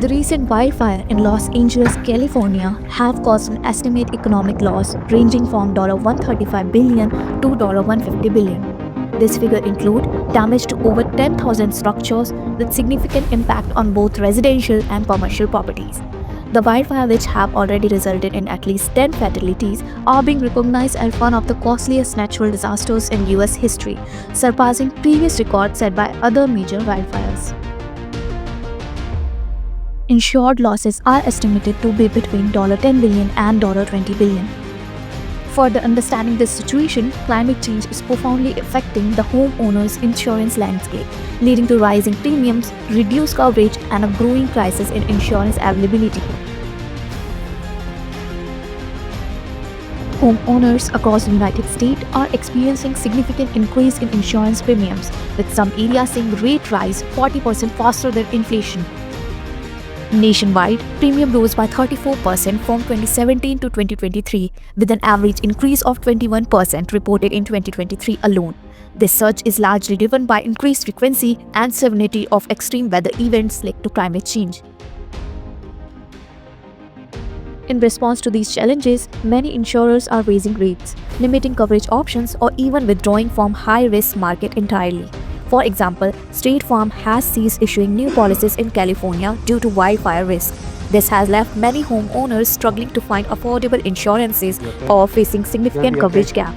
The recent wildfire in Los Angeles, California have caused an estimated economic loss ranging from $135 billion to $150 billion. This figure includes damage to over 10,000 structures with significant impact on both residential and commercial properties. The wildfire, which have already resulted in at least 10 fatalities, are being recognized as one of the costliest natural disasters in US history, surpassing previous records set by other major wildfires. Insured losses are estimated to be between $10 billion and $20 billion. Further understanding this situation, climate change is profoundly affecting the homeowners' insurance landscape, leading to rising premiums, reduced coverage, and a growing crisis in insurance availability. Homeowners across the United States are experiencing significant increase in insurance premiums, with some areas seeing rate rise 40% faster than inflation. Nationwide, premium rose by 34% from 2017 to 2023, with an average increase of 21% reported in 2023 alone. This surge is largely driven by increased frequency and severity of extreme weather events linked to climate change. In response to these challenges, many insurers are raising rates, limiting coverage options, or even withdrawing from high-risk market entirely. For example, State Farm has ceased issuing new policies in California due to wildfire risk. This has left many homeowners struggling to find affordable insurances or facing significant coverage gap.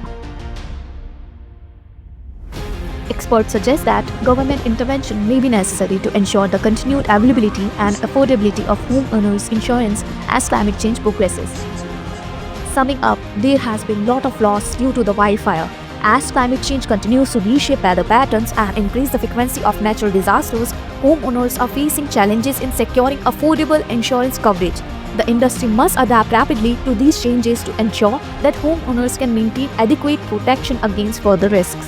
Experts suggest that government intervention may be necessary to ensure the continued availability and affordability of homeowners insurance as climate change progresses. Summing up, there has been a lot of loss due to the wildfire. As climate change continues to reshape weather patterns and increase the frequency of natural disasters, homeowners are facing challenges in securing affordable insurance coverage. The industry must adapt rapidly to these changes to ensure that homeowners can maintain adequate protection against further risks.